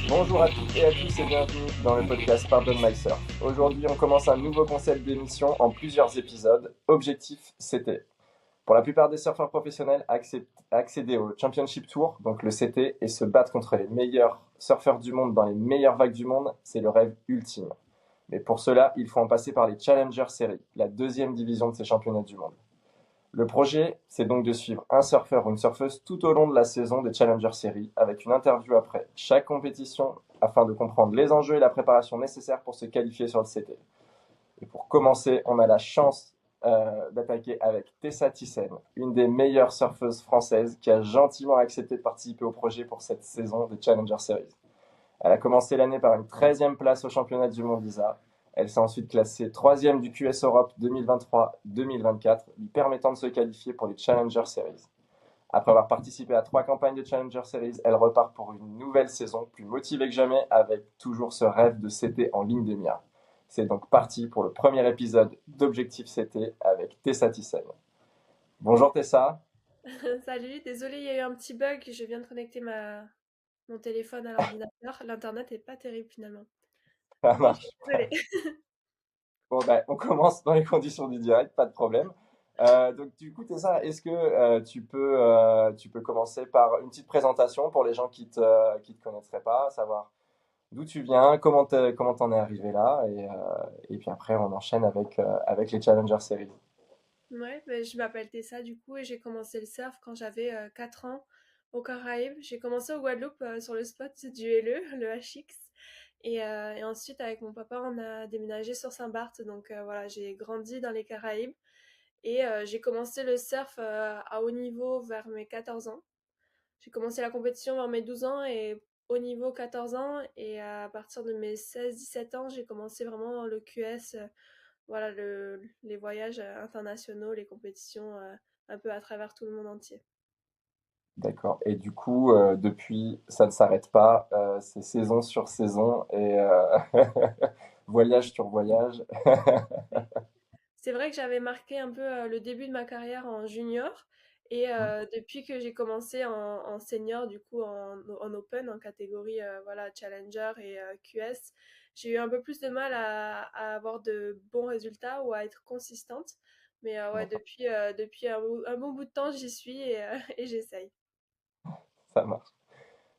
Bonjour à toutes et à tous et bienvenue dans le podcast Pardon My Surf. Aujourd'hui, on commence un nouveau concept d'émission en plusieurs épisodes. Objectif, c'était pour la plupart des surfeurs professionnels accéder au Championship Tour, donc le CT, et se battre contre les meilleurs surfeurs du monde dans les meilleures vagues du monde, c'est le rêve ultime. Mais pour cela, il faut en passer par les Challenger Series, la deuxième division de ces championnats du monde. Le projet, c'est donc de suivre un surfeur ou une surfeuse tout au long de la saison des Challenger Series, avec une interview après chaque compétition, afin de comprendre les enjeux et la préparation nécessaires pour se qualifier sur le CT. Et pour commencer, on a la chance d'attaquer avec Tessa Thyssen, une des meilleures surfeuses françaises qui a gentiment accepté de participer au projet pour cette saison des Challenger Series. Elle a commencé l'année par une 13e place au championnat du monde ISA. Elle s'est ensuite classée 3e du QS Europe 2023-2024, lui permettant de se qualifier pour les Challenger Series. Après avoir participé à 3 campagnes de Challenger Series, elle repart pour une nouvelle saison, plus motivée que jamais, avec toujours ce rêve de CT en ligne de mire. C'est donc parti pour le premier épisode d'Objectif CT avec Tessa Thyssen. Bonjour Tessa. Salut, désolée, il y a eu un petit bug. Je viens de connecter mon téléphone à l'ordinateur. L'internet est pas terrible finalement. Ça Du coup, je suis marche. désolée. Bon, on commence dans les conditions du direct, pas de problème. Donc du coup, Tessa, est-ce que tu peux commencer par une petite présentation pour les gens qui te connaîtraient pas, savoir d'où tu viens, comment t'en es arrivé là, et puis après on enchaîne avec les Challenger Series. Ouais, je m'appelle Tessa du coup et j'ai commencé le surf quand j'avais 4 ans aux Caraïbes. J'ai commencé au Guadeloupe sur le spot du LE, le HX. Et ensuite, avec mon papa, on a déménagé sur Saint-Barth. Donc voilà, j'ai grandi dans les Caraïbes. Et j'ai commencé le surf à haut niveau vers mes 14 ans. J'ai commencé la compétition vers mes 12 ans et au niveau 14 ans. Et à partir de mes 16-17 ans, j'ai commencé vraiment le QS, voilà, les voyages internationaux, les compétitions un peu à travers tout le monde entier. D'accord. Et du coup, depuis, ça ne s'arrête pas, c'est saison sur saison et voyage sur voyage. C'est vrai que j'avais marqué un peu le début de ma carrière en junior et depuis que j'ai commencé en senior, du coup en open, en catégorie voilà, challenger et QS, j'ai eu un peu plus de mal à avoir de bons résultats ou à être consistante. Mais ouais, D'accord, depuis un bon bout de temps, j'y suis et, et j'essaye. ça marche.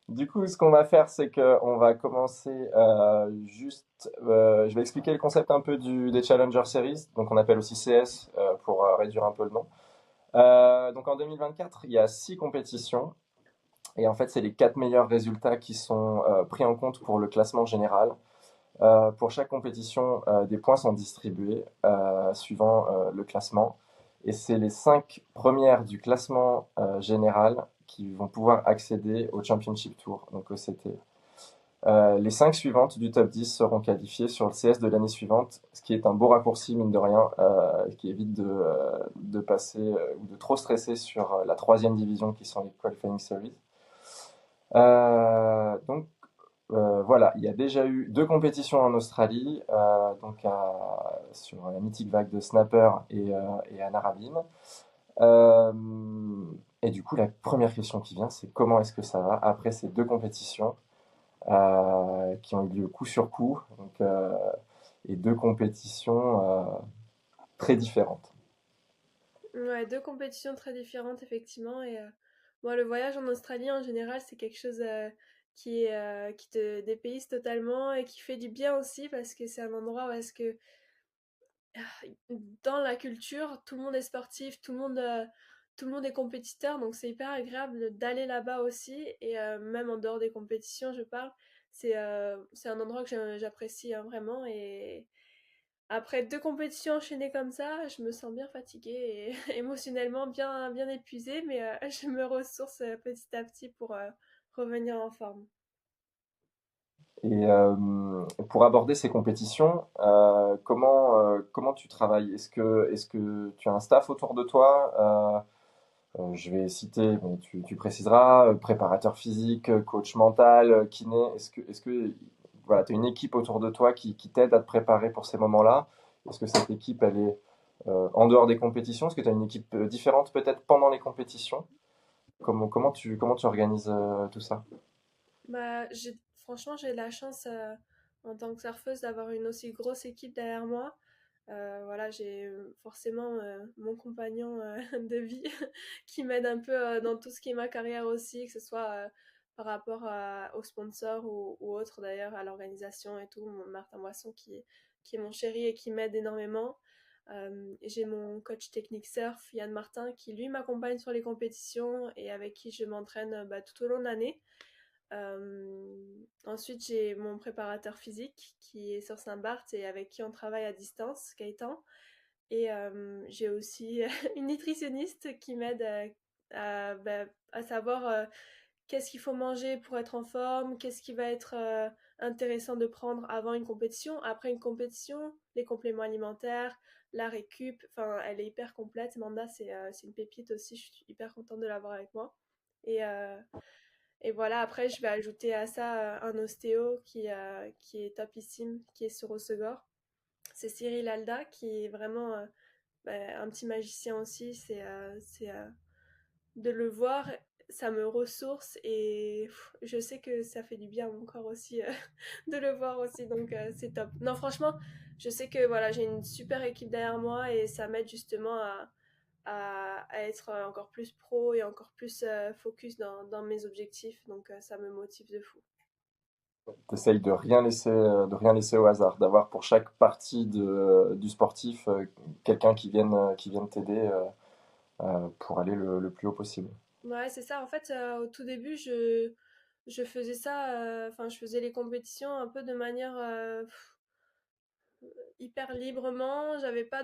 Du coup, ce qu'on va faire, c'est qu'on va commencer je vais expliquer le concept un peu des Challenger Series, donc on appelle aussi CS pour réduire un peu le nom. Donc en 2024, il y a 6 compétitions et en fait, c'est les 4 meilleurs résultats qui sont pris en compte pour le classement général. Pour chaque compétition, des points sont distribués suivant le classement. Et c'est les 5 premières du classement général qui vont pouvoir accéder au Championship Tour, donc au CT. Les 5 suivantes du top 10 seront qualifiées sur le CS de l'année suivante, ce qui est un beau raccourci, mine de rien, qui évite de passer ou de trop stresser sur la troisième division qui sont les Qualifying Series. Donc voilà, il y a déjà eu 2 compétitions en Australie, sur la mythique vague de Snapper et à Narrabeen. Euh, et du coup, la première question qui vient, c'est comment est-ce que ça va après ces 2 compétitions qui ont eu lieu coup sur coup, et 2 compétitions très différentes. Ouais, deux compétitions très différentes, effectivement. Et moi, le voyage en Australie, en général, c'est quelque chose qui te dépayse totalement et qui fait du bien aussi parce que c'est un endroit où est-ce que dans la culture, tout le monde est sportif, tout le monde est compétiteur, donc c'est hyper agréable d'aller là-bas aussi. Et même en dehors des compétitions, je parle, c'est un endroit que j'apprécie hein, vraiment. Et après deux compétitions enchaînées comme ça, je me sens bien fatiguée et émotionnellement bien épuisée, mais je me ressource petit à petit pour revenir en forme. Et pour aborder ces compétitions, comment tu travailles? Est-ce que tu as un staff autour de toi? Je vais citer, mais tu préciseras, préparateur physique, coach mental, kiné. Est-ce que voilà, tu as une équipe autour de toi qui t'aide à te préparer pour ces moments-là? Est-ce que cette équipe, elle est en dehors des compétitions? Est-ce que tu as une équipe différente peut-être pendant les compétitions? Comment tu organises tout ça? Bah, franchement, j'ai de la chance en tant que surfeuse d'avoir une aussi grosse équipe derrière moi. Voilà, j'ai forcément mon compagnon de vie qui m'aide un peu dans tout ce qui est ma carrière aussi, que ce soit par rapport aux sponsors ou autre d'ailleurs, à l'organisation et tout. Mon Martin Moisson qui est mon chéri et qui m'aide énormément. J'ai mon coach technique surf, Yann Martin, qui lui m'accompagne sur les compétitions et avec qui je m'entraîne bah, tout au long de l'année. Ensuite, j'ai mon préparateur physique qui est sur Saint-Barth et avec qui on travaille à distance, Gaëtan. Et j'ai aussi une nutritionniste qui m'aide à savoir qu'est-ce qu'il faut manger pour être en forme, qu'est-ce qui va être intéressant de prendre avant une compétition, après une compétition, les compléments alimentaires, la récup. Enfin, elle est hyper complète. Manda, c'est une pépite aussi. Je suis hyper contente de l'avoir avec moi. Et, euh, et voilà, après, je vais ajouter à ça un ostéo qui est topissime, qui est sur Hossegor. C'est Cyril Alda, qui est vraiment un petit magicien aussi. De le voir, ça me ressource et je sais que ça fait du bien à mon corps aussi de le voir aussi. Donc, c'est top. Non, franchement, je sais que voilà, j'ai une super équipe derrière moi et ça m'aide justement à être encore plus pro et encore plus focus dans mes objectifs. Donc ça me motive de fou. T'essayes de rien laisser au hasard, d'avoir pour chaque partie du sportif quelqu'un qui vienne t'aider pour aller le plus haut possible. Ouais, c'est ça. En fait, au tout début, je faisais ça, enfin, je faisais les compétitions un peu de manière hyper librement. J'avais pas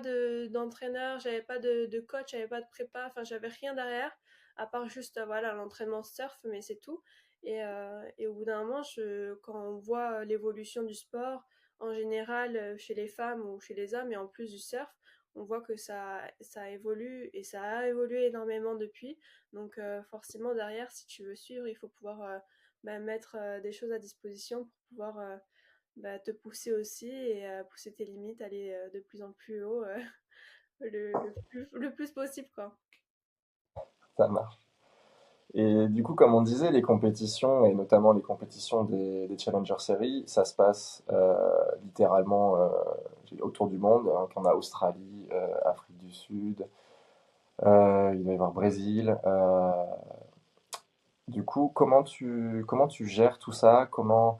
d'entraîneur, j'avais pas de coach, j'avais pas de prépa, enfin, j'avais rien derrière, à part juste, voilà, l'entraînement surf, mais c'est tout. Et au bout d'un moment, quand on voit l'évolution du sport, en général, chez les femmes ou chez les hommes, et en plus du surf, on voit que ça évolue et ça a évolué énormément depuis. Donc, forcément, derrière, si tu veux suivre, il faut pouvoir mettre des choses à disposition pour pouvoir te pousser aussi et pousser tes limites, aller de plus en plus haut le plus possible, quoi. Ça marche. Et du coup, comme on disait, les compétitions, et notamment les compétitions des Challenger Series, ça se passe littéralement autour du monde. Donc, on a Australie, Afrique du Sud, il va y avoir Brésil. Du coup, comment tu gères tout ça? Comment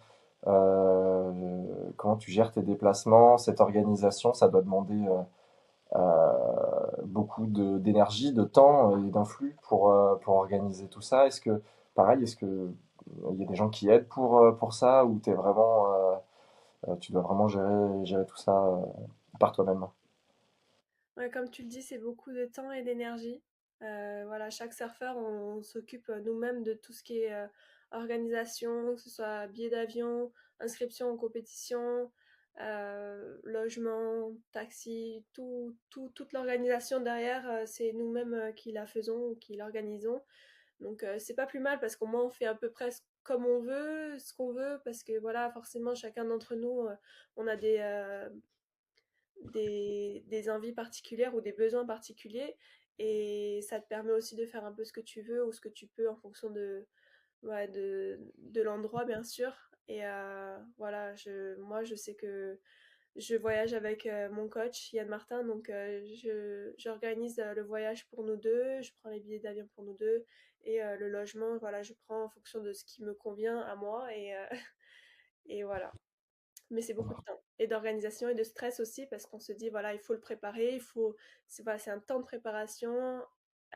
tu gères tes déplacements? Cette organisation, ça doit demander beaucoup d'énergie, de temps et d'influx pour organiser tout ça. Pareil, est-ce que il y a des gens qui aident pour ça ou tu dois vraiment gérer tout ça par toi-même? Ouais, comme tu le dis, c'est beaucoup de temps et d'énergie. Voilà, chaque surfeur, on s'occupe nous-mêmes de tout ce qui est organisation, que ce soit billet d'avion, inscription en compétition, logement, taxi, toute l'organisation derrière, c'est nous-mêmes qui la faisons, qui l'organisons. Donc c'est pas plus mal parce qu'au moins on fait à peu près comme on veut, ce qu'on veut, parce que voilà, forcément chacun d'entre nous, on a des envies particulières ou des besoins particuliers et ça te permet aussi de faire un peu ce que tu veux ou ce que tu peux en fonction ouais, de l'endroit bien sûr. Et voilà, moi je sais que je voyage avec mon coach Yann Martin, donc j'organise le voyage pour nous deux, je prends les billets d'avion pour nous deux et le logement, voilà, je prends en fonction de ce qui me convient à moi et voilà. Mais c'est beaucoup de temps et d'organisation et de stress aussi parce qu'on se dit voilà, il faut le préparer, voilà, c'est un temps de préparation,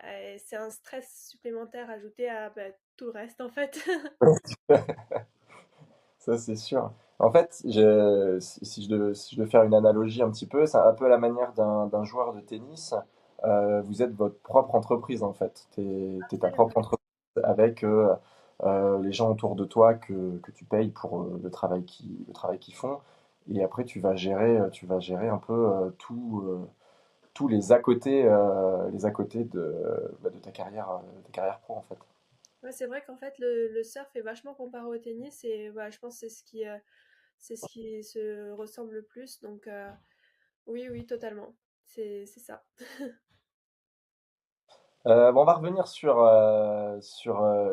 et c'est un stress supplémentaire ajouté à tout le reste en fait. Ça, c'est sûr. En fait, si je devais faire une analogie un petit peu, c'est un peu à la manière d'un joueur de tennis. Vous êtes votre propre entreprise, en fait. T'es ta propre Absolument. entreprise avec les gens autour de toi que tu payes pour le travail qu'ils font. Et après, tu vas gérer un peu tous les à côté de ta carrière pro, en fait. Ouais, c'est vrai qu'en fait le surf est vachement comparé au tennis et voilà, je pense que c'est ce qui se ressemble le plus donc oui oui totalement. C'est ça. Bon, on va revenir sur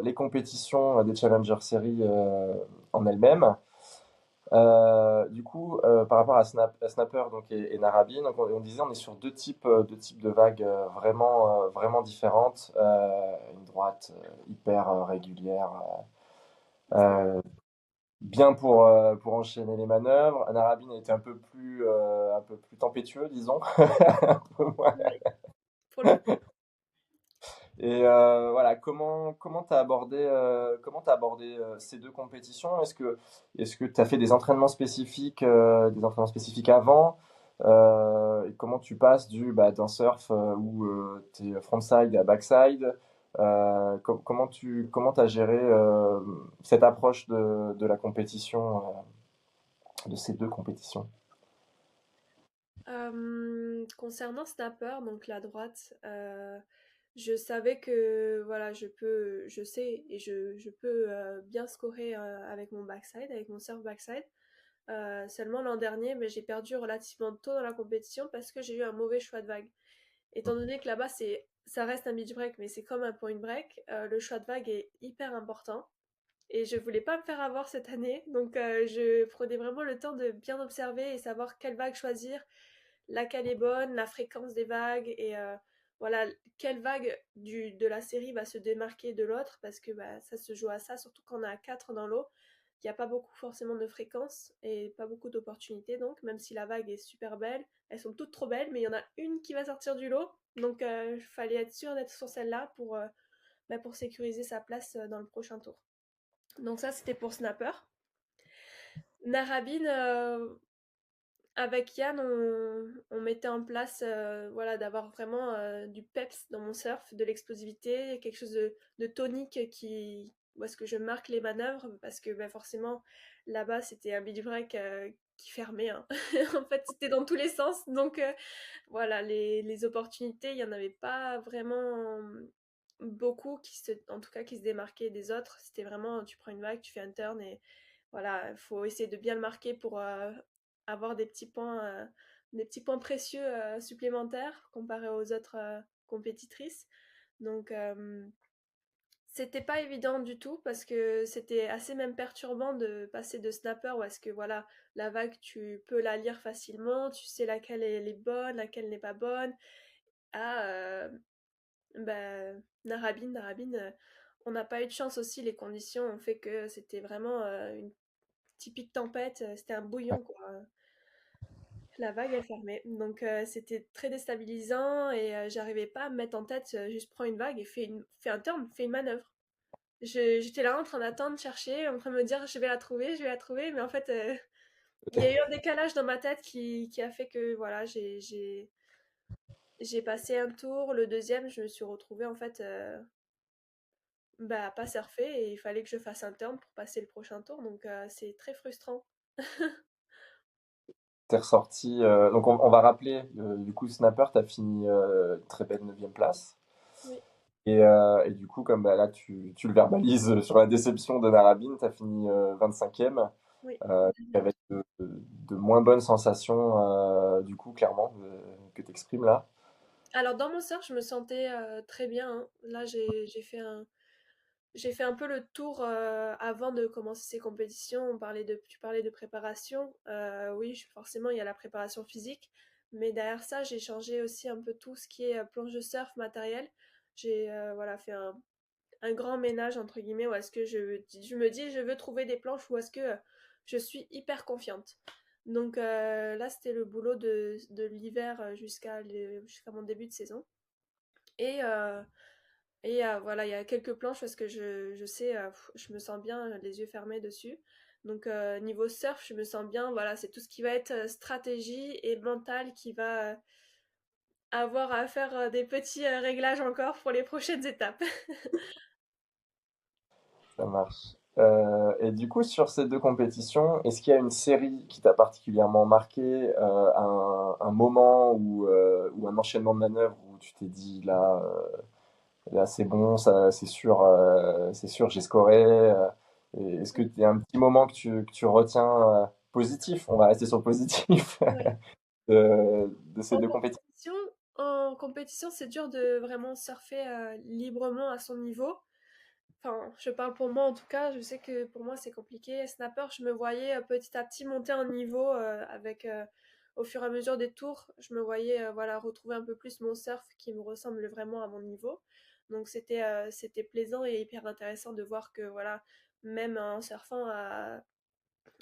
les compétitions des Challenger Series en elles-mêmes. Du coup, par rapport à Snapper donc, et Narrabeen, donc on disait on est sur deux types de vagues vraiment différentes. Une droite hyper régulière, euh, bien pour enchaîner les manœuvres. Narrabeen était un peu plus tempétueux, disons. Un peu moins. Oui, pour le coup. Et voilà, comment t'as abordé ces deux compétitions? Est-ce que tu as fait des entraînements spécifiques avant? Et comment tu passes d'un surf où tu es frontside à backside? Comment t'as géré cette approche de la compétition, de ces deux compétitions? Concernant Snapper, donc la droite, je savais que voilà, je sais et je peux bien scorer avec mon backside, avec mon surf backside. Seulement l'an dernier, mais j'ai perdu relativement tôt dans la compétition parce que j'ai eu un mauvais choix de vague. Étant donné que là-bas, ça reste un beach break, mais c'est comme un point break, le choix de vague est hyper important. Et je voulais pas me faire avoir cette année, donc je prenais vraiment le temps de bien observer et savoir quelle vague choisir, laquelle est bonne, la fréquence des vagues et voilà quelle vague de la série va se démarquer de l'autre parce que bah, ça se joue à ça, surtout quand on a quatre dans l'eau. Il n'y a pas beaucoup forcément de fréquences et pas beaucoup d'opportunités donc même si la vague est super belle, elles sont toutes trop belles mais il y en a une qui va sortir du lot donc il fallait être sûr d'être sur celle-là pour sécuriser sa place dans le prochain tour. Donc ça, c'était pour Snapper. Narrabine, avec Yann, on mettait en place voilà, d'avoir vraiment du peps dans mon surf, de l'explosivité, quelque chose de tonique où est-ce que je marque les manœuvres, parce que ben, forcément, là-bas, c'était un beach break qui fermait, hein. En fait, c'était dans tous les sens. Donc voilà, les opportunités, il n'y en avait pas vraiment beaucoup en tout cas, qui se démarquaient des autres. C'était vraiment, tu prends une vague, tu fais un turn et voilà, il faut essayer de bien le marquer pour avoir des petits points précieux supplémentaires comparés aux autres compétitrices. Donc, c'était pas évident du tout parce que c'était assez même perturbant de passer de snapper où est-ce que voilà, la vague, tu peux la lire facilement, tu sais laquelle elle est bonne, laquelle n'est pas bonne, à bah, Narrabine, on n'a pas eu de chance aussi, les conditions ont fait que c'était vraiment une typique tempête, c'était un bouillon quoi. La vague elle fermait. Donc c'était très déstabilisant et j'arrivais pas à me mettre en tête, juste prends une vague et fais un turn, fais une manœuvre. J'étais là en train d'attendre, chercher, en train de me dire je vais la trouver, mais en fait il y a eu un décalage dans ma tête qui a fait que voilà, j'ai passé un tour, le deuxième, je me suis retrouvée en fait bah, pas surfer et il fallait que je fasse un turn pour passer le prochain tour, donc c'est très frustrant. T'es ressorti. Donc on va rappeler, du coup, Snapper, t'as fini une très belle 9e place. Oui, Et du coup, comme bah, là, tu le verbalises sur la déception de Narabine, tu as fini 25e, oui. avec de moins bonnes sensations, du coup, clairement, que tu exprimes là. Alors dans mon surf, je me sentais très bien, hein. Là, j'ai fait un peu le tour avant de commencer ces compétitions. Tu parlais de préparation. Oui, forcément, il y a la préparation physique, mais derrière ça, j'ai changé aussi un peu tout ce qui est planche de surf, matériel. J'ai voilà, fait un grand ménage entre guillemets où est-ce que je me dis je veux trouver des planches où est-ce que je suis hyper confiante. Donc là c'était le boulot de l'hiver jusqu'à mon début de saison. Et, voilà, il y a quelques planches parce que je sais, je me sens bien les yeux fermés dessus. Donc niveau surf, je me sens bien. Voilà, c'est tout ce qui va être stratégie et mental qui va avoir à faire des petits réglages encore pour les prochaines étapes. Ça marche. Et du coup, sur ces deux compétitions, est-ce qu'il y a une série qui t'a particulièrement marqué, un moment ou un enchaînement de manœuvres où tu t'es dit là c'est bon, ça, c'est sûr, j'ai scoré. Et est-ce que tu as un petit moment que tu retiens positif? On va rester sur le positif Ouais. de ces En deux compétitions. compétition, en compétition, c'est dur de vraiment surfer librement à son niveau. Enfin, je parle pour moi en tout cas, je sais que pour moi c'est compliqué. Snapper, je me voyais petit à petit monter en niveau avec au fur et à mesure des tours, je me voyais voilà retrouver un peu plus mon surf qui me ressemble vraiment à mon niveau. Donc c'était plaisant et hyper intéressant de voir que voilà, même en surfant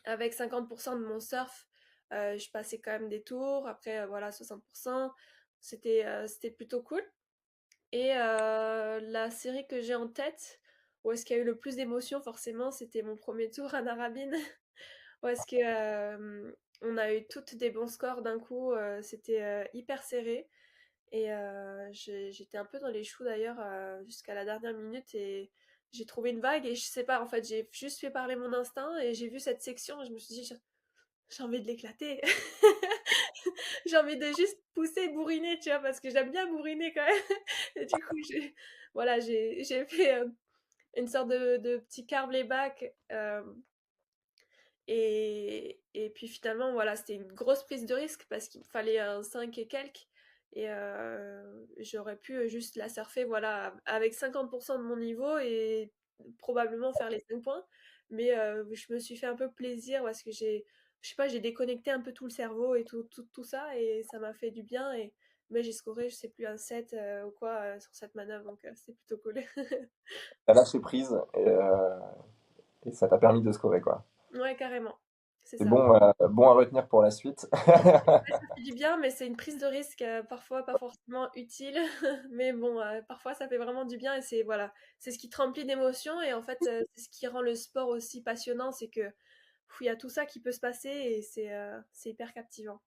avec 50% de mon surf, je passais quand même des tours. Après voilà 60%, c'était plutôt cool. Et la série que j'ai en tête, où est-ce qu'il y a eu le plus d'émotions, forcément, c'était mon premier tour à Narrabeen, où est-ce que on a eu toutes des bons scores d'un coup, c'était hyper serré. Et j'étais un peu dans les choux d'ailleurs jusqu'à la dernière minute et j'ai trouvé une vague et je sais pas, en fait, j'ai juste fait parler mon instinct et j'ai vu cette section et je me suis dit, j'ai envie de l'éclater. J'ai envie de juste pousser, bourriner, tu vois, parce que j'aime bien bourriner quand même. Et du coup, voilà, j'ai fait une sorte de petit carve layback. Et puis finalement, voilà, c'était une grosse prise de risque parce qu'il me fallait un 5 et quelques. Et j'aurais pu juste la surfer, voilà, avec 50% de mon niveau et probablement faire les 5 points. Mais je me suis fait un peu plaisir parce que je sais pas, j'ai déconnecté un peu tout le cerveau et tout ça et ça m'a fait du bien. Mais j'ai scoré, je sais plus, un 7 ou quoi sur cette manœuvre, donc c'est plutôt cool. T'as lâché prise et ça t'a permis de scorer, quoi. Ouais, carrément, c'est C'est ça. bon, bon à retenir pour la suite. Ouais, ça fait du bien, mais c'est une prise de risque, parfois pas forcément utile. Mais bon, parfois ça fait vraiment du bien et c'est voilà, c'est ce qui te remplit d'émotions et en fait, c'est ce qui rend le sport aussi passionnant, c'est que il y a tout ça qui peut se passer et c'est hyper captivant.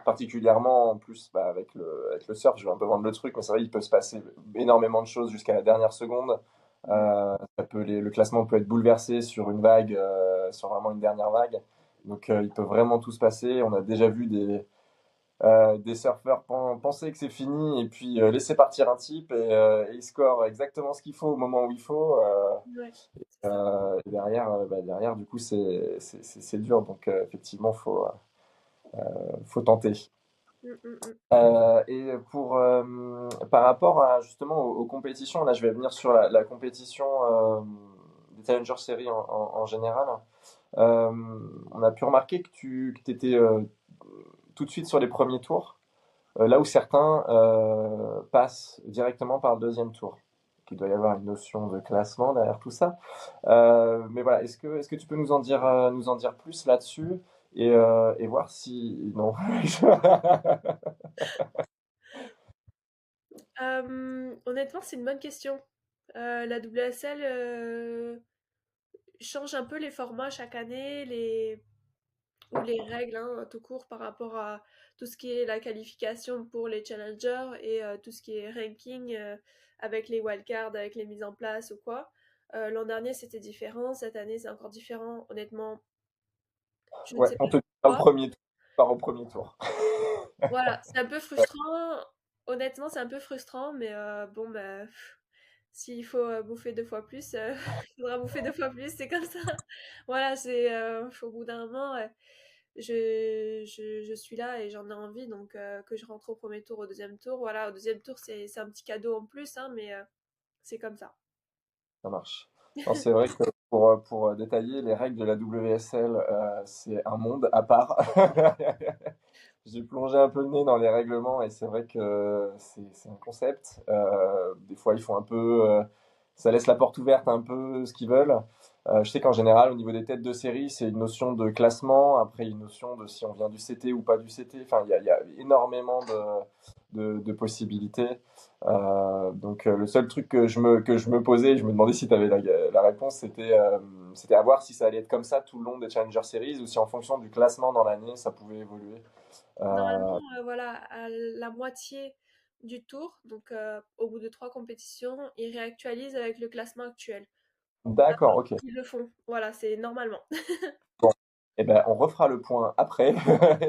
Particulièrement en plus bah, avec le surf, je vais un peu vendre le truc, mais c'est vrai qu'il peut se passer énormément de choses jusqu'à la dernière seconde. Mhm. Le classement peut être bouleversé sur une vague, sur vraiment une dernière vague. Donc il peut vraiment tout se passer. On a déjà vu des surfeurs penser que c'est fini et puis laisser partir un type et il score exactement ce qu'il faut au moment où il faut. Ouais, c'est ça. Et derrière, derrière, du coup, c'est dur. Donc effectivement, faut tenter. Mm, mm, mm. Et par rapport à justement aux compétitions, là je vais venir sur la compétition des Challenger Series en général. Euh, on a pu remarquer que tu étais tout de suite sur les premiers tours, là où certains passent directement par le deuxième tour. Il doit y avoir une notion de classement derrière tout ça. Mais voilà, est-ce que tu peux nous en dire plus là-dessus et voir si... Non. Honnêtement, c'est une bonne question. La WSL change un peu les formats chaque année, ou les règles hein, tout court par rapport à tout ce qui est la qualification pour les challengers et tout ce qui est ranking avec les wildcards, avec les mises en place ou quoi. L'an dernier c'était différent, cette année c'est encore différent. Honnêtement, je ne Ouais, sais on pas te dit pas au pourquoi. premier tour, pas au premier tour. Voilà, c'est un peu frustrant. Honnêtement, c'est un peu frustrant, mais bon, bah, s'il faut bouffer deux fois plus, il faudra bouffer deux fois plus, c'est comme ça. Voilà, c'est au bout d'un moment, je suis là et j'en ai envie, donc que je rentre au premier tour, au deuxième tour. Voilà, au deuxième tour, c'est un petit cadeau en plus, hein, mais c'est comme ça. Ça marche. Non, c'est vrai que pour détailler les règles de la WSL, c'est un monde à part. J'ai plongé un peu le nez dans les règlements et c'est vrai que c'est un concept. Des fois, ils font un peu, ça laisse la porte ouverte un peu ce qu'ils veulent. Je sais qu'en général, au niveau des têtes de série, c'est une notion de classement. Après, une notion de si on vient du CT ou pas du CT. Enfin, il y a énormément de possibilités. Donc, le seul truc que je me posais, je me demandais si tu avais la réponse, c'était à voir si ça allait être comme ça tout le long des Challenger Series ou si en fonction du classement dans l'année, ça pouvait évoluer. Normalement, voilà, à la moitié du tour, donc au bout de trois compétitions, ils réactualisent avec le classement actuel. D'accord, ok. Ils le font. Voilà, c'est normalement. Bon, eh ben, on refera le point après,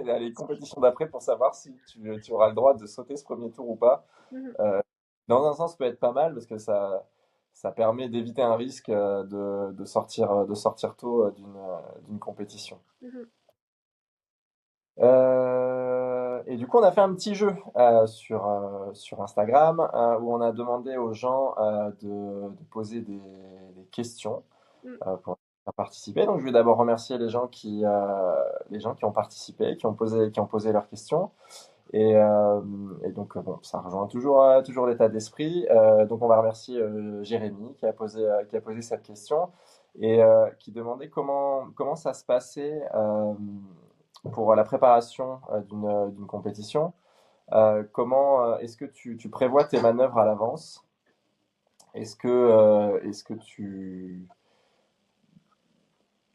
les compétitions d'après pour savoir si tu auras le droit de sauter ce premier tour ou pas. Mhm, Euh, Dans un sens, ça peut être pas mal parce que ça permet d'éviter un risque de sortir tôt d'une compétition. mhm. Et du coup, on a fait un petit jeu sur Instagram où on a demandé aux gens de poser des questions Mm. pour participer. Donc, je vais d'abord remercier les gens qui ont participé, qui ont posé leurs questions. Et, euh, et donc, bon, ça rejoint toujours l'état d'esprit. Donc, on va remercier Jérémy qui a posé cette question et qui demandait comment ça se passait pour la préparation d'une compétition. Est-ce que tu prévois tes manœuvres à l'avance? Est-ce que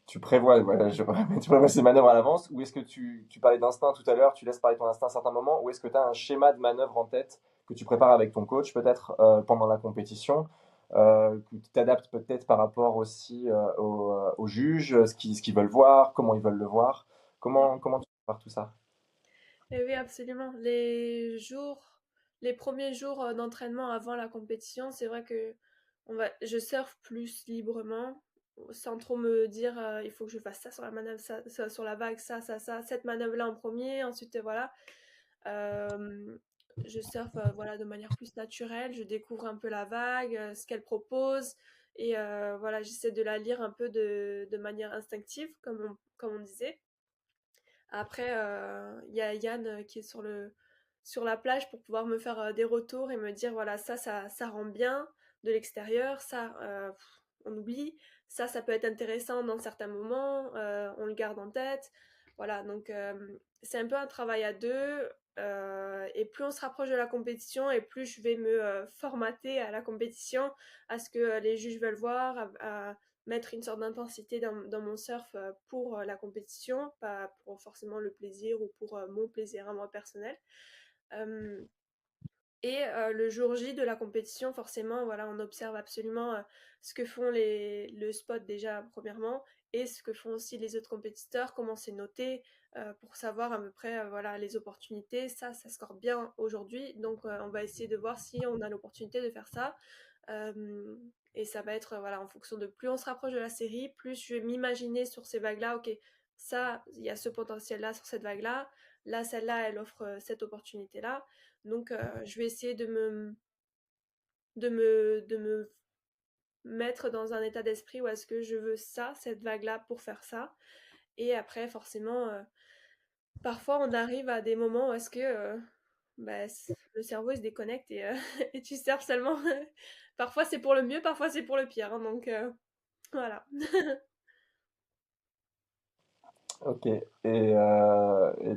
tu prévois, voilà, tu prévois ces manœuvres à l'avance, ou est-ce que tu parlais d'instinct tout à l'heure, tu laisses parler ton instinct à un certain moment, ou est-ce que tu as un schéma de manœuvre en tête que tu prépares avec ton coach peut-être pendant la compétition, que tu t'adaptes peut-être par rapport aussi aux juges, ce qu'ils veulent voir, comment ils veulent le voir, comment tu prépares tout ça? Et oui, absolument. Les premiers jours d'entraînement avant la compétition, c'est vrai que je surfe plus librement, sans trop me dire il faut que je fasse ça sur la manœuvre, ça sur la vague, ça, cette manœuvre-là en premier, ensuite voilà. Euh, je surfe voilà, de manière plus naturelle, je découvre un peu la vague, ce qu'elle propose, et voilà, j'essaie de la lire un peu de manière instinctive, comme on disait. Après, il y a Yann qui est sur la plage pour pouvoir me faire des retours et me dire voilà, ça rend bien de l'extérieur, on oublie, ça peut être intéressant dans certains moments, on le garde en tête. Voilà, donc c'est un peu un travail à deux. Et plus on se rapproche de la compétition et plus je vais me formater à la compétition, à ce que les juges veulent voir, à mettre une sorte d'intensité dans mon surf pour la compétition, pas pour forcément le plaisir ou pour mon plaisir à moi personnel. Euh, le jour J de la compétition, forcément, voilà, on observe absolument ce que font le spot déjà, premièrement, et ce que font aussi les autres compétiteurs, comment c'est noté, pour savoir à peu près voilà, les opportunités. Ça score bien aujourd'hui, donc on va essayer de voir si on a l'opportunité de faire ça. Euh, et ça va être voilà, en fonction de plus on se rapproche de la série, plus je vais m'imaginer sur ces vagues-là, ok, ça, il y a ce potentiel-là sur cette vague-là, là, celle-là, elle offre cette opportunité-là. Donc, je vais essayer de me mettre dans un état d'esprit où est-ce que je veux ça, cette vague-là, pour faire ça. Et après, forcément, parfois, on arrive à des moments où est-ce que bah, le cerveau il se déconnecte et, et tu sers seulement. Parfois, c'est pour le mieux, parfois, c'est pour le pire, hein, donc, voilà. Ok. Et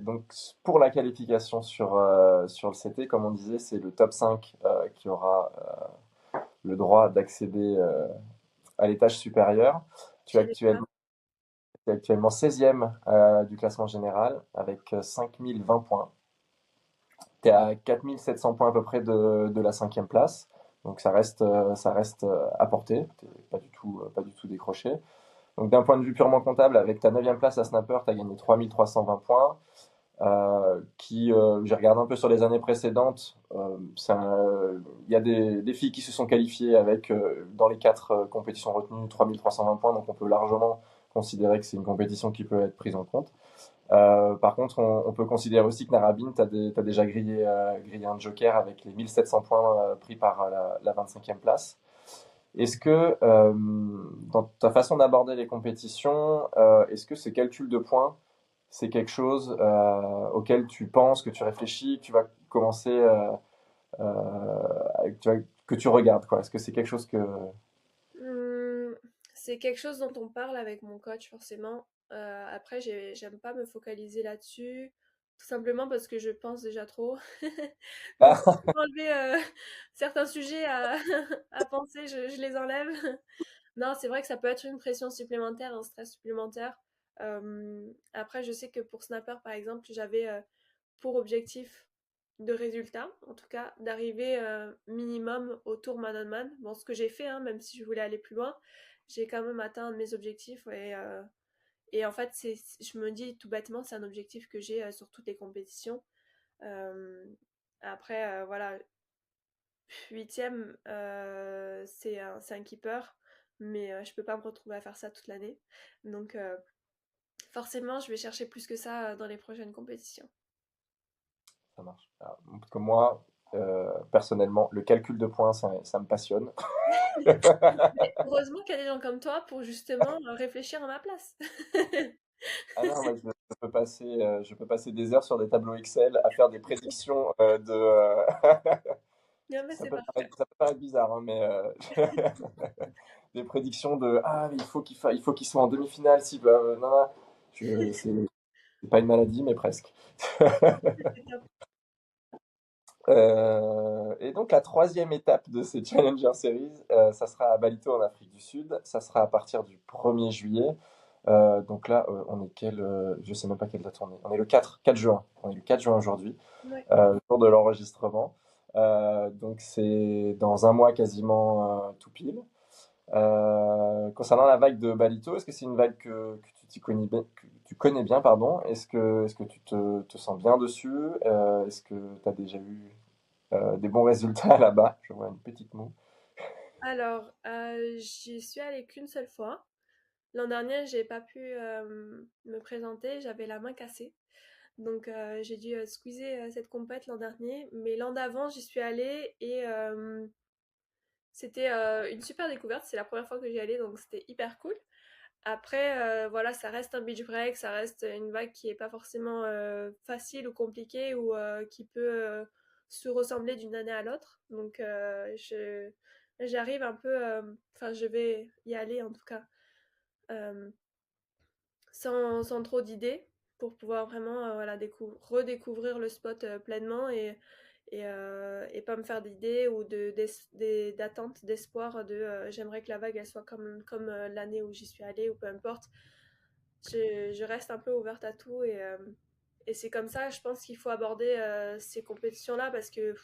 donc, pour la qualification sur le CT, comme on disait, c'est le top 5 qui aura le droit d'accéder à l'étage supérieur. Tu es Chez les actuellement, femmes. tu es actuellement 16e du classement général avec 5020 points. Tu es à 4700 points à peu près de la cinquième place. Donc ça reste à portée. Tu pas du tout décroché. Donc d'un point de vue purement comptable, avec ta neuvième place à Snapper, tu as gagné 3320 points. J'ai regardé un peu sur les années précédentes. Il y a des filles qui se sont qualifiées avec, dans les quatre compétitions retenues, 3320 points, donc on peut largement considérer que c'est une compétition qui peut être prise en compte. Par contre, on peut considérer aussi que Narabine, tu as déjà grillé un joker avec les 1700 points pris par la 25e place. Est-ce que, dans ta façon d'aborder les compétitions, est-ce que ces calculs de points, c'est quelque chose auquel tu penses, que tu réfléchis, que tu vas commencer, que tu regardes, quoi? Est-ce que c'est quelque chose que... Hum, c'est quelque chose dont on parle avec mon coach, forcément. Après, j'aime pas me focaliser là-dessus, tout simplement parce que je pense déjà trop. Donc, si je peux enlever certains sujets à, à penser, je les enlève. Non, c'est vrai que ça peut être une pression supplémentaire, un stress supplémentaire. Après, je sais que pour Snapper, par exemple, j'avais pour objectif de résultat, en tout cas, d'arriver minimum au tour man-on-man. Bon, ce que j'ai fait, hein, même si je voulais aller plus loin, j'ai quand même atteint mes objectifs. Et en fait, je me dis tout bêtement, c'est un objectif que j'ai sur toutes les compétitions. Euh, Après, voilà, huitième, c'est un keeper, mais je peux pas me retrouver à faire ça toute l'année. Donc, forcément, je vais chercher plus que ça dans les prochaines compétitions. Ça marche. Parce que moi, personnellement, le calcul de points, ça me passionne. Mais heureusement qu'il y a des gens comme toi pour justement réfléchir à ma place. Ah non, moi, je peux passer des heures sur des tableaux Excel à faire des prédictions Non, mais c'est parfait. ça peut paraître bizarre, hein, mais des prédictions de ah, mais il faut qu'il soit en demi-finale si non, non, c'est pas une maladie, mais presque. C'est top. Et donc la troisième étape de ces Challenger Series, ça sera à Balito en Afrique du Sud. Ça sera à partir du 1er juillet. Donc là, on est je sais même pas quelle date on est. On est le 4 juin. On est le 4 juin aujourd'hui, Ouais. le jour de l'enregistrement. Donc c'est dans un mois quasiment tout pile. Concernant la vague de Balito, est-ce que c'est une vague que tu connais bien, pardon? Est-ce que tu te sens bien dessus? Est-ce que tu as déjà eu des bons résultats là-bas? Je vois une petite moue. Alors, j'y suis allée qu'une seule fois. L'an dernier, j'ai pas pu me présenter, j'avais la main cassée. Donc j'ai dû squeezer cette compète l'an dernier. Mais l'an d'avant, j'y suis allée et c'était une super découverte. C'est la première fois que j'y allais, donc c'était hyper cool. Après, voilà, ça reste un beach break, ça reste une vague qui est pas forcément facile ou compliquée ou qui peut se ressembler d'une année à l'autre. Donc, j'arrive un peu, enfin, je vais y aller en tout cas, euh, sans trop d'idées pour pouvoir vraiment voilà, redécouvrir le spot pleinement et pas me faire d'idées ou d'attentes, d'espoir de j'aimerais que la vague elle soit comme l'année où j'y suis allée ou peu importe. Je reste un peu ouverte à tout et c'est comme ça, je pense qu'il faut aborder ces compétitions-là parce que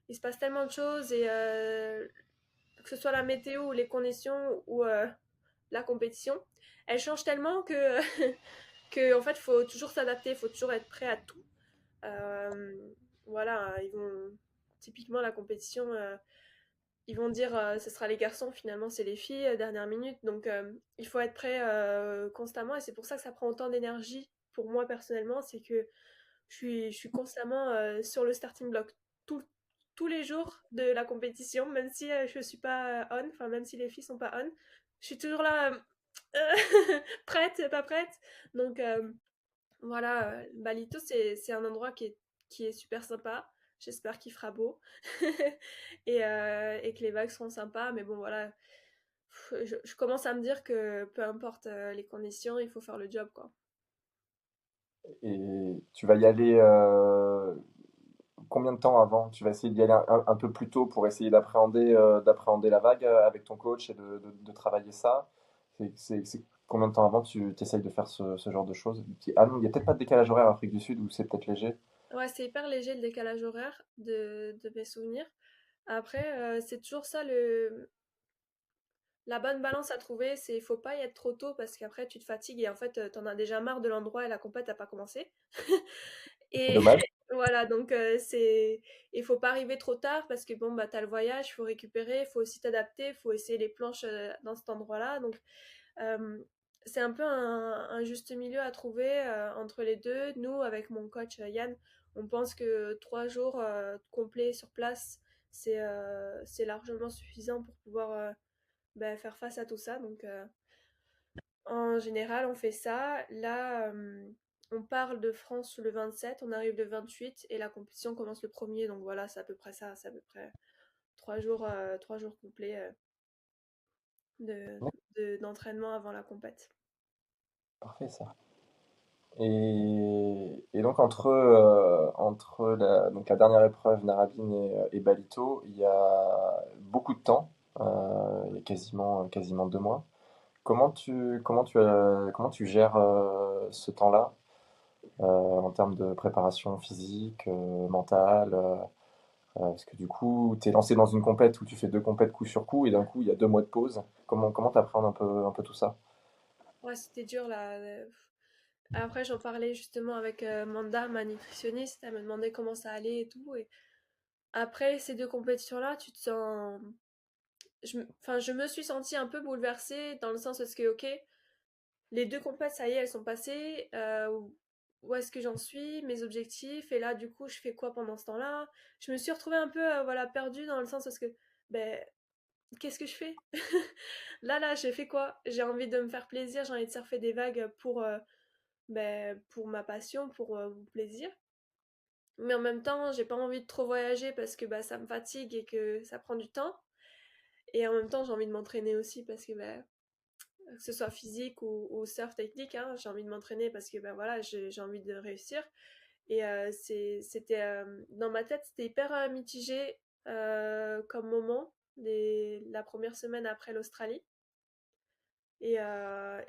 il se passe tellement de choses et que ce soit la météo ou les conditions ou la compétition, elle change tellement que, que en fait, il faut toujours s'adapter, il faut toujours être prêt à tout. Euh, voilà, ils vont typiquement la compétition, ils vont dire ce sera les garçons, finalement c'est les filles, dernière minute. Donc il faut être prêt constamment et c'est pour ça que ça prend autant d'énergie pour moi personnellement, c'est que je suis constamment sur le starting block tout- tous les jours de la compétition, même si je suis pas on, enfin même si les filles sont pas on, je suis toujours là prête, pas prête. Donc voilà, Balito c'est un endroit qui est super sympa. J'espère qu'il fera beau et que les vagues seront sympas. Mais bon, voilà, je commence à me dire que peu importe les conditions, il faut faire le job, quoi. Et tu vas y aller combien de temps avant? Tu vas essayer d'y aller un peu plus tôt pour essayer d'appréhender la vague avec ton coach et de travailler ça. C'est combien de temps avant tu essayes de faire ce genre de choses? Ah non, il n'y a peut-être pas de décalage horaire en Afrique du Sud où c'est peut-être léger. Ouais, c'est hyper léger le décalage horaire de mes souvenirs. Après, c'est toujours ça la bonne balance à trouver, c'est il faut pas y être trop tôt parce qu'après tu te fatigues et en fait t'en as déjà marre de l'endroit et la compète n'a pas commencé. C'est Et dommage. voilà, donc il faut pas arriver trop tard parce que bon bah t'as le voyage, il faut récupérer, il faut aussi t'adapter, il faut essayer les planches dans cet endroit-là. Donc euh, c'est un peu un juste milieu à trouver entre les deux. Nous, avec mon coach Yann, on pense que 3 jours complets sur place, c'est largement suffisant pour pouvoir faire face à tout ça. Donc, en général, on fait ça. Là, on part de France le 27, on arrive le 28 et la compétition commence le 1er. Donc voilà, c'est à peu près ça. C'est à peu près 3 jours complets d'entraînement avant la compète. Parfait ça. Et donc entre donc la dernière épreuve, Narabine et Balito, il y a beaucoup de temps, il y a quasiment 2 mois. Comment tu gères ce temps-là en termes de préparation physique, mentale? Parce que du coup, tu es lancé dans une compète où tu fais deux compètes coup sur coup et d'un coup, il y a 2 mois de pause. Comment t'appréhendes un peu tout ça? Ouais, c'était dur là. Après, j'en parlais justement avec Manda, ma nutritionniste. Elle me demandait comment ça allait et tout. Et après ces deux compétitions-là, tu te sens. Enfin, je me suis sentie un peu bouleversée dans le sens où, est-ce que, ok, les deux compètes, ça y est, elles sont passées. où est-ce que j'en suis, mes objectifs, et là, du coup, je fais quoi pendant ce temps-là? Je me suis retrouvée un peu, voilà, perdue dans le sens parce que, ben, qu'est-ce que je fais? Là, j'ai fait quoi? J'ai envie de me faire plaisir, j'ai envie de surfer des vagues pour ma passion, pour mon plaisir. Mais en même temps, j'ai pas envie de trop voyager parce que bah, ça me fatigue et que ça prend du temps. Et en même temps, j'ai envie de m'entraîner aussi parce que bah, que ce soit physique ou surf technique, hein, j'ai envie de m'entraîner parce que bah, voilà, j'ai envie de réussir. Et c'était dans ma tête, c'était hyper mitigé comme moment, la première semaine après l'Australie. Et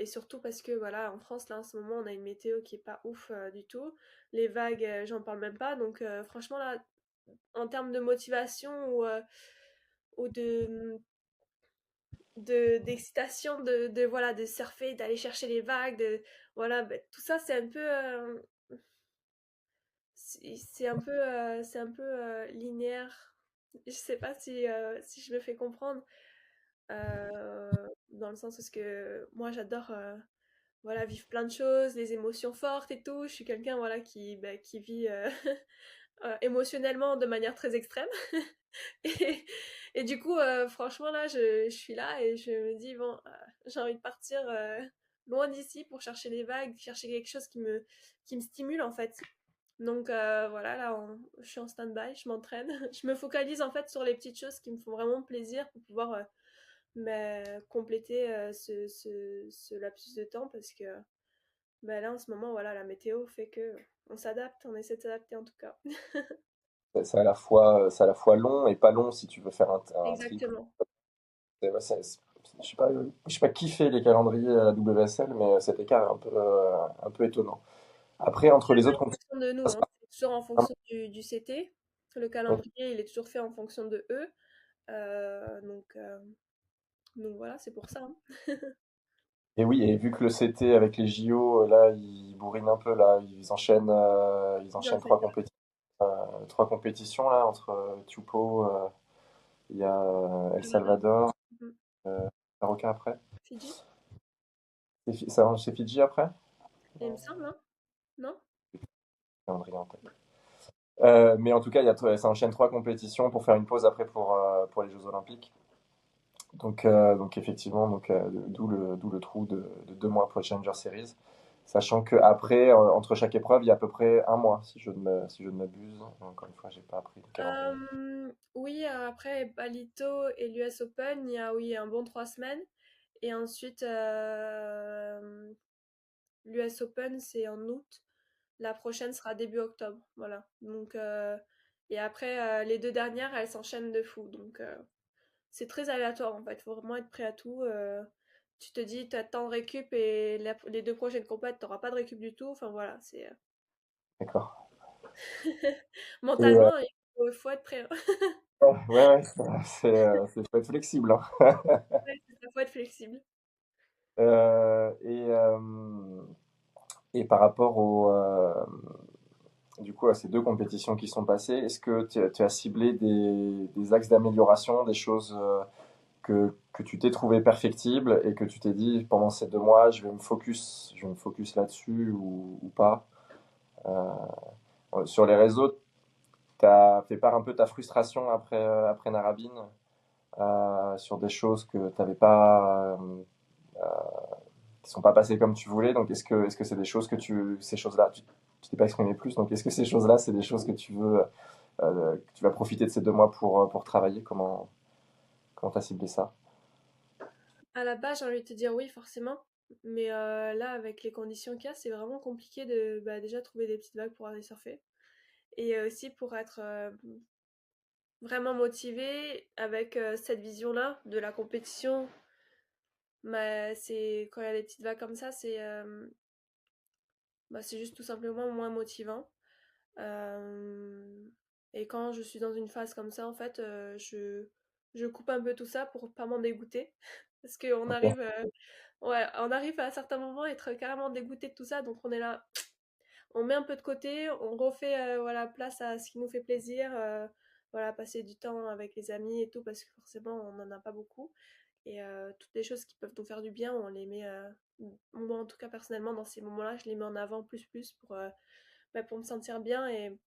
surtout parce que voilà, en France, là en ce moment, on a une météo qui est pas ouf du tout. Les vagues, j'en parle même pas. Donc franchement, là, en termes de motivation ou d'excitation voilà, de surfer, d'aller chercher les vagues, voilà, ben, tout ça, c'est un peu. C'est un peu linéaire. Je sais pas si je me fais comprendre. Dans le sens où ce que moi j'adore voilà, vivre plein de choses, des émotions fortes et tout. Je suis quelqu'un voilà, qui vit émotionnellement de manière très extrême. et, et du coup, franchement, là, je suis là et je me dis, bon, j'ai envie de partir loin d'ici pour chercher les vagues, chercher quelque chose qui me stimule en fait. Donc voilà, là, je suis en stand-by, je m'entraîne. Je me focalise en fait sur les petites choses qui me font vraiment plaisir pour pouvoir compléter ce lapsus de temps parce que bah, là, en ce moment, voilà, la météo fait que on s'adapte, on essaie de s'adapter en tout cas. C'est à la fois long et pas long si tu veux faire un trip. Exactement. Ouais, je sais pas qui fait les calendriers à la WSL, mais cet écart est un peu étonnant. Après, entre les C'est autres en compétitions, fonction de nous, hein. C'est toujours en fonction du CT. Le calendrier, il est toujours fait en fonction de eux. Euh, donc, euh, donc voilà, c'est pour ça, hein. et oui, et vu que le CT avec les JO, là, ils bourrinent un peu, là, ils Ils enchaînent enchaînent. trois compétitions, là, entre Tupo, il y a El Salvador. Salvador, Mhm. euh, Marocain après. Fidji, C'est Fidji après? il me semble, hein? Non? Calendrier en tête. Mais en tout cas, ça enchaîne trois compétitions pour faire une pause après pour les Jeux Olympiques. Donc effectivement, d'où le trou de 2 mois pour les Challenger Series. Sachant qu'après, entre chaque épreuve, il y a à peu près un mois, si je ne m'abuse. Encore une fois, j'ai pas appris le calendrier. Oui, après Palito et l'US Open, il y a oui, un bon 3 semaines. Et ensuite, l'US Open, c'est en août. La prochaine sera début octobre. Voilà. Donc, et après, les deux dernières, elles s'enchaînent de fou. Donc, c'est très aléatoire en fait. Il faut vraiment être prêt à tout. Tu te dis, tu as tant de récup et les deux prochaines compètes, tu n'auras pas de récup du tout. Enfin voilà, c'est. D'accord. Et, Mentalement, faut être prêt, hein. ouais, ouais, faut être flexible, hein. Ouais, c'est ça, faut être flexible. Euh, et, euh, et par rapport du coup, à ces deux compétitions qui sont passées, est-ce que tu as ciblé des axes d'amélioration, des choses que tu t'es trouvé perfectibles et que tu t'es dit pendant ces 2 mois, je vais me focus là-dessus ou pas? Sur les réseaux, tu as fait part un peu de ta frustration après Narabine, sur des choses que tu n'avais pas, qui sont pas passées comme tu voulais. Donc, est-ce que c'est des choses ces choses-là, tu t'es pas exprimé plus. Donc, est-ce que ces choses-là, c'est des choses que que tu vas profiter de ces 2 mois pour travailler? Comment t'as ciblé ça? À la base, j'ai envie de te dire oui, forcément. Mais là, avec les conditions qu'il y a, c'est vraiment compliqué de bah, déjà trouver des petites vagues pour aller surfer. Et aussi pour être vraiment motivé avec cette vision-là de la compétition. Mais c'est quand il y a des petites vagues comme ça, c'est juste tout simplement moins motivant. Euh, et quand je suis dans une phase comme ça, en fait, je coupe un peu tout ça pour pas m'en dégoûter. Parce qu'on Ok. arrive, ouais, on arrive à certains moments à être carrément dégoûté de tout ça. Donc on est là, on met un peu de côté, on refait voilà, place à ce qui nous fait plaisir. Voilà, passer du temps avec les amis et tout, parce que forcément, on n'en a pas beaucoup. toutes les choses qui peuvent nous faire du bien, on les met, moi en tout cas personnellement dans ces moments-là, je les mets en avant plus pour me sentir bien. Et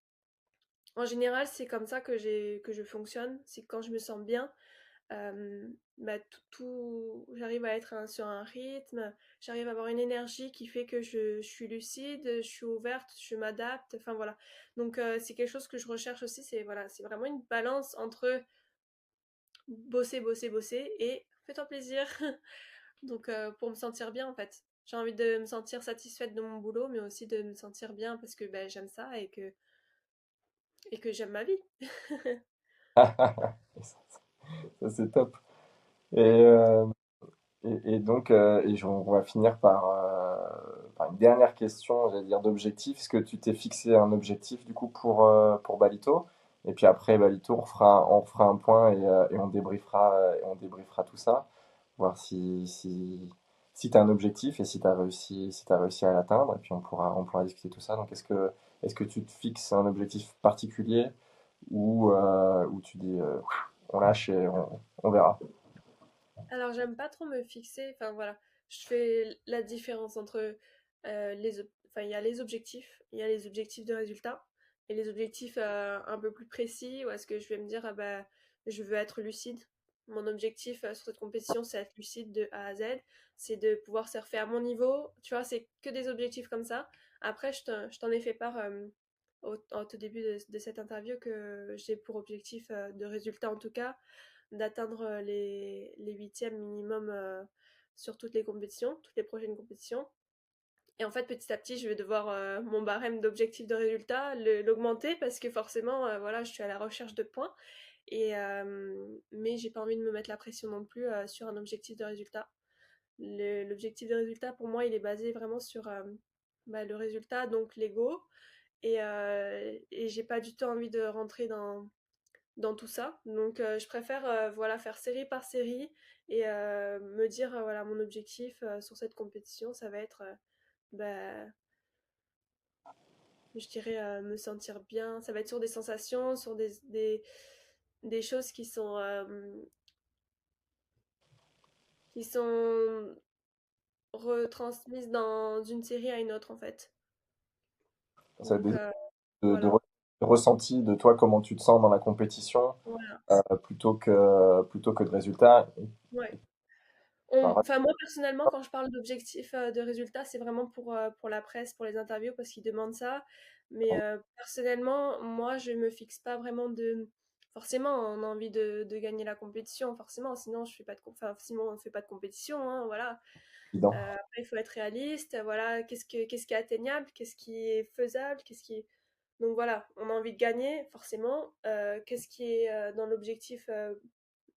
en général, c'est comme ça que je fonctionne. C'est que quand je me sens bien, j'arrive à être sur un rythme, j'arrive à avoir une énergie qui fait que je suis lucide, je suis ouverte, je m'adapte, enfin voilà. Donc c'est quelque chose que je recherche aussi, c'est voilà, c'est vraiment une balance entre bosser et fais-toi plaisir. Donc pour me sentir bien en fait. J'ai envie de me sentir satisfaite de mon boulot, mais aussi de me sentir bien parce que ben, j'aime ça et que j'aime ma vie. Ça, c'est top. Et, euh, et donc, on va finir par une dernière question, j'allais dire d'objectif. Est-ce que tu t'es fixé un objectif du coup pour Balito? Et puis après Balito, on fera un point et on débriefera tout ça, voir si tu as un objectif et si tu as réussi à l'atteindre. Et puis on pourra discuter tout ça. Donc, est-ce que tu te fixes un objectif particulier ou tu dis on lâche et on verra? Alors, j'aime pas trop me fixer. Enfin, voilà. Je fais la différence entre enfin, il y a les objectifs, il y a les objectifs de résultat et les objectifs un peu plus précis où est-ce que je vais me dire, ah bah, je veux être lucide. Mon objectif sur cette compétition, c'est être lucide de A à Z. C'est de pouvoir surfer à mon niveau. Tu vois, c'est que des objectifs comme ça. Après, je t'en ai fait part au tout début de cette interview que j'ai pour objectif de résultat en tout cas d'atteindre les huitièmes minimum sur toutes les compétitions, toutes les prochaines compétitions. Et en fait, petit à petit, je vais devoir mon barème d'objectifs de résultats l'augmenter parce que forcément, voilà, je suis à la recherche de points. Mais j'ai pas envie de me mettre la pression non plus sur un objectif de résultat. L'objectif de résultat, pour moi, il est basé vraiment sur le résultat, donc l'ego. Et j'ai pas du tout envie de rentrer dans tout ça. Donc je préfère voilà, faire série par série et me dire voilà, mon objectif sur cette compétition, ça va être bah, je dirais me sentir bien. Ça va être sur des sensations, sur des choses qui sont retransmises dans une série à une autre en fait. Ça Donc voilà. de ressenti de toi, comment tu te sens dans la compétition, Voilà. plutôt que de résultats. Ouais. Enfin, Enfin, moi, personnellement, quand je parle d'objectifs de résultats, c'est vraiment pour la presse, pour les interviews, parce qu'ils demandent ça. Mais personnellement, moi, je me fixe pas vraiment de. Forcément, on a envie de gagner la compétition, forcément, sinon, je fais pas enfin, sinon, on fait pas de compétition, hein, voilà. évident. Après, il faut être réaliste, voilà, qu'est-ce qui est atteignable, qu'est-ce qui est faisable, donc voilà, on a envie de gagner, forcément. Qu'est-ce qui est dans l'objectif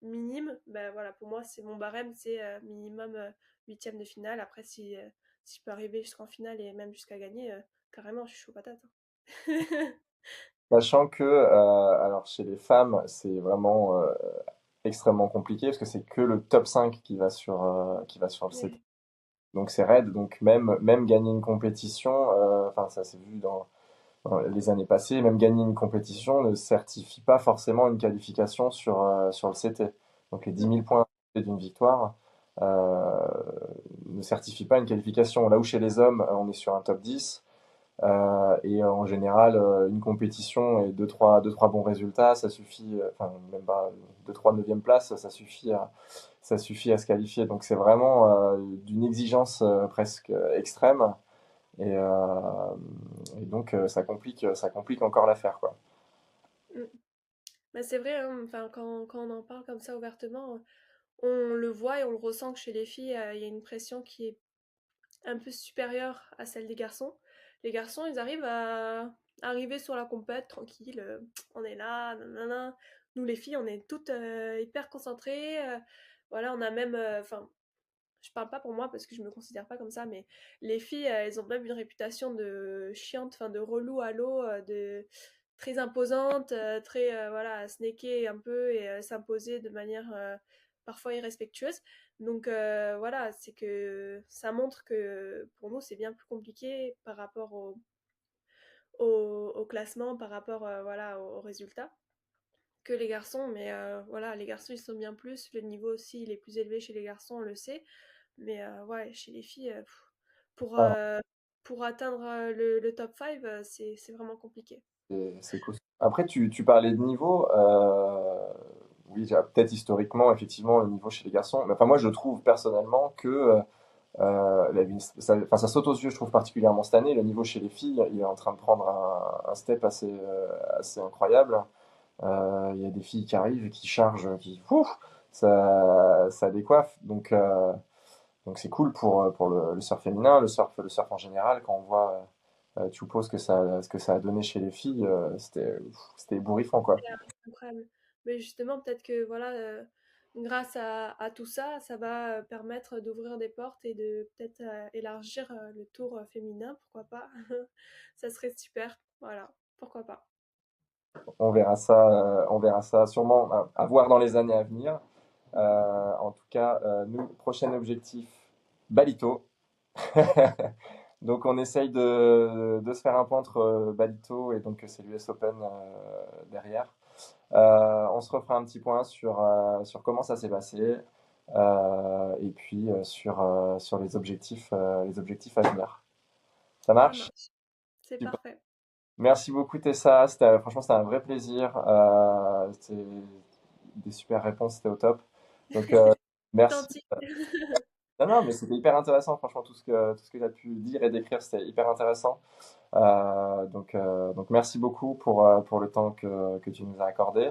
minime? Ben voilà, pour moi, c'est mon barème, c'est minimum huitième de finale. Après, si je peux arriver jusqu'en finale et même jusqu'à gagner, carrément, je suis chaud patate, hein. Sachant que, alors chez les femmes, c'est vraiment extrêmement compliqué parce que c'est que le top 5 qui va sur le CT. Ouais. Donc c'est raide. Donc même gagner une compétition, enfin ça s'est vu dans les années passées, même gagner une compétition ne certifie pas forcément une qualification sur le CT. Donc les 10 Non. 000 points d'une victoire euh, ne certifient pas une qualification. Là où chez les hommes, on est sur un top 10. Et en général, une compétition et deux, trois bons résultats, ça suffit, enfin même pas deux, trois neuvième place, ça suffit à se qualifier. Donc c'est vraiment d'une exigence presque extrême. Et donc ça complique encore l'affaire, quoi. Mm. Ben, c'est vrai, hein, enfin, quand on en parle comme ça ouvertement, on le voit et on le ressent que chez les filles, il y a une pression qui est un peu supérieure à celle des garçons. Les garçons, ils arrivent à arriver sur la compète tranquille, on est là, nanana. Nous les filles, on est toutes hyper concentrées. Voilà, on a même, enfin, je parle pas pour moi parce que je me considère pas comme ça, mais les filles, elles ont même une réputation de chiante, enfin de relou à l'eau, de très imposante, très voilà, à snaker un peu et s'imposer de manière parfois irrespectueuse. Donc voilà, c'est que ça montre que pour nous c'est bien plus compliqué par rapport au classement, par rapport voilà, aux résultats. que les garçons, mais voilà, les garçons ils sont bien plus, le niveau aussi il est plus élevé chez les garçons, on le sait, mais ouais, chez les filles, pour, Ah, euh, pour atteindre le top 5, c'est vraiment compliqué. c'est cool. Après, tu parlais de niveau. Oui, peut-être historiquement, effectivement, le niveau chez les garçons. Mais enfin, moi, je trouve personnellement que enfin, ça saute aux yeux, je trouve particulièrement cette année. Le niveau chez les filles, il est en train de prendre un step assez incroyable. Il y a des filles qui arrivent et qui chargent, ouf, ça décoiffe. Donc c'est cool pour le surf féminin, le surf en général. Quand on voit Tchoupo, ce que ça a donné chez les filles, c'était ébouriffant, quoi. Incroyable. Mais justement, peut-être que voilà, grâce à tout ça, ça va permettre d'ouvrir des portes et de peut-être élargir le tour féminin, pourquoi pas. Ça serait super. Voilà, pourquoi pas. On verra ça sûrement à voir dans les années à venir. En tout cas, nous, prochain objectif, Balito. Donc on essaye de se faire un point entre Balito et donc c'est l'US Open derrière. On se refera un petit point sur comment ça s'est passé et puis sur les objectifs à venir. Ça Ça marche? marche. C'est Super. parfait. Merci beaucoup Tessa, franchement c'était un vrai plaisir. C'était des super réponses, c'était au top. Donc C'est merci. gentil. Non, non, mais c'était hyper intéressant, franchement, tout ce que tu as pu dire et décrire, c'était hyper intéressant. Donc merci beaucoup pour le temps que tu nous as accordé.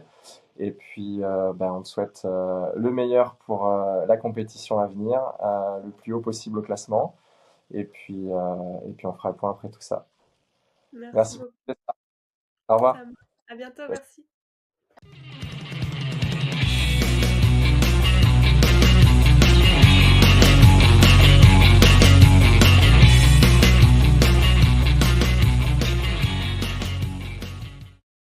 Et puis, ben, on te souhaite le meilleur pour la compétition à venir, le plus haut possible au classement. Et puis on fera le point après tout ça. Merci Merci beaucoup. beaucoup. Au revoir. Ça marche. À bientôt, merci.